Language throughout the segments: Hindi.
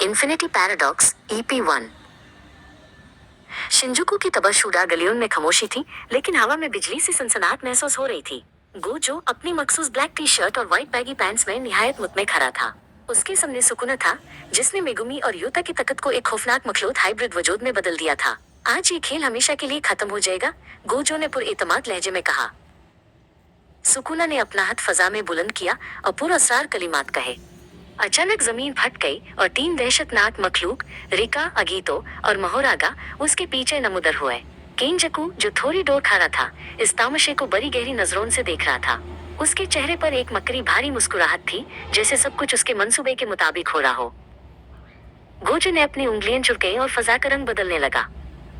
Infinity paradox EP1। शिंजुकू की तबाशुदा गलियों में खामोशी थी, लेकिन हवा में बिजली से सनसनाहट महसूस हो रही थी। गोजो अपनी मखसूस ब्लैक टी शर्ट और व्हाइट बैगी पैंट्स में निहायत मुतमे खड़ा था। उसके सामने सुकुना था, जिसने मेगुमी और यूता की ताकत को एक खौफनाक मखलूत हाइब्रिड वजूद में बदल दिया था। आज ये खेल हमेशा के लिए खत्म हो जाएगा, गोजो ने पुरएतमाद लहजे में कहा। सुकुना ने अपना हाथ फजा में बुलंद किया और पुरअसरार कलिमात कहे। अचानक जमीन फट गई और 3 दहशतनाक मखलूक, रिका, अगीतो और मोहोरागा, उसके पीछे नमुदर हुए। केंजकू, जो थोड़ी दूर खड़ा था, इस तामशे को बड़ी गहरी नजरों से देख रहा था। उसके चेहरे पर एक मकरी भारी मुस्कुराहट थी, जैसे सब कुछ उसके मंसूबे के मुताबिक हो रहा हो। गोजो ने अपनी उंगलियां चुरकाई और फजा का रंग बदलने लगा।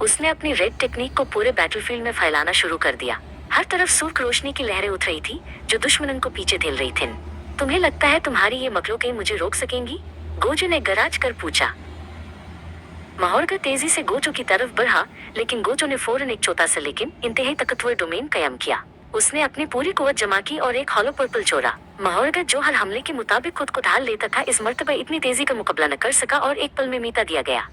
उसने अपनी रेड टेक्निक को पूरे बैटलफील्ड में फैलाना शुरू कर दिया। हर तरफ सुर्ख रोशनी की लहरें उठ रही थी, जो दुश्मनन को पीछे धकेल रही थी। तुम्हें लगता है तुम्हारी ये मखलूकें मुझे रोक सकेंगी? गोजो ने गरज कर पूछा। मोहोरागा तेजी से गोजो की तरफ बढ़ा, लेकिन गोजो ने फौरन एक छोटा सा लेकिन इंतहाई ताकतवर डोमेन कायम किया। उसने अपनी पूरी कुव्वत जमा की और एक हॉलो पर्पल छोड़ा। मोहोरागा, जो हर हमले के मुताबिक खुद को ढाल लेता था, इस मर्तबा इतनी तेजी का मुकाबला न कर सका और एक पल में मीता दिया गया।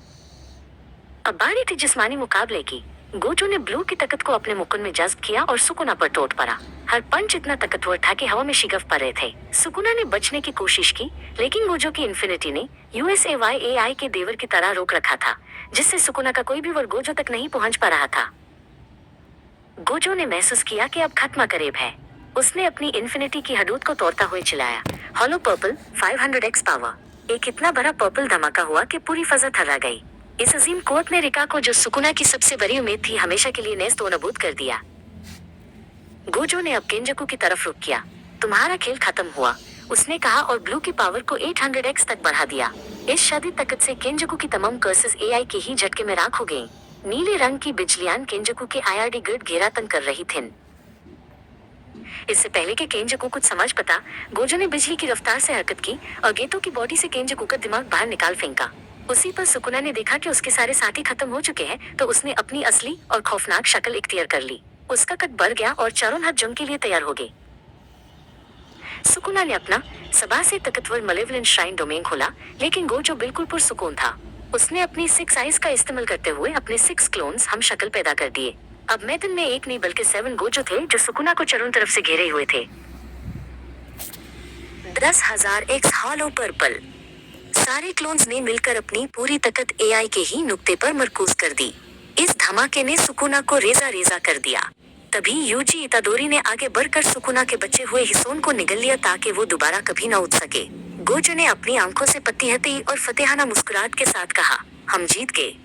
अब बारी थी जिस्मानी मुकाबले की। गोजो ने ब्लू की ताकत को अपने मुकुन में जज्ब किया और सुकुना पर टूट पड़ा। हर पंच इतना ताकतवर था कि हवा में शिगफ पड़ रहे थे। सुकुना ने बचने की कोशिश की, लेकिन गोजो की इन्फिनिटी ने USAYAI के देवर की तरह रोक रखा था, जिससे सुकुना का कोई भी वर्ग गोजो तक नहीं पहुंच पा रहा था। गोजो ने महसूस किया कि अब खत्म करीब है। उसने अपनी इन्फिनिटी की हदूद को तोड़ता हुए चिल्लाया, हॉलो पर्पल 500x पावर। एक इतना बड़ा पर्पल धमाका हुआ कि पूरी फजा थर्रा गई। इस अजीम कुव्वत ने रिका को, जो सुकुना की सबसे बड़ी उम्मीद थी, हमेशा के लिए नेस्त व नबूद कर दिया। गोजो ने अब केंजकू की तरफ रुख किया। तुम्हारा खेल खत्म हुआ, उसने कहा और ब्लू की पावर को 800x तक बढ़ा दिया। इस शदीद ताकत से केंजकू की तमाम कर्सेस AI के ही झटके में राख हो गईं। नीले रंग की बिजलियां केंजकू के IRD ग्रिड घेरातन कर रही थीं। इससे पहले कि केंजकू कुछ समझ पाता, गोजो ने बिजली की रफ्तार से हरकत की और गेतो की बॉडी से केंजकू का दिमाग बाहर निकाल फेंका। उसी पर सुकुना ने देखा कि उसके सारे साथी खत्म हो चुके हैं, तो उसने अपनी असली और खौफनाक शक्ल इख्तियार कर ली। उसका कद बढ़ गया और चारों हाथ जंग के लिए तैयार हो गए। सुकुना ने अपना सबा से ताकतवर मलेवलेंट श्राइन डोमेन खोला, लेकिन गोजो बिल्कुल पुरसुकून था। उसने अपनी 6 आइज का इस्तेमाल करते हुए अपने 6 क्लोन्स हम शक्ल पैदा कर दिए। अब मैदान में एक नहीं बल्कि 7 गोजो थे, जो सुकुना को चारों तरफ से घेरे हुए थे। 10,000x hollow purple. सारे क्लोन्स ने मिलकर अपनी पूरी ताकत AI के ही नुक्ते पर मरकूज कर दी। इस धमाके ने सुकुना को रेजा रेजा कर दिया। तभी यूजी इतादोरी ने आगे बढ़कर सुकुना के बचे हुए हिस्सों को निगल लिया, ताकि वो दोबारा कभी न उठ सके। गोजो ने अपनी आंखों से पत्ती हटाई और फतेहाना मुस्कुराहट के साथ कहा, हम जीत गए।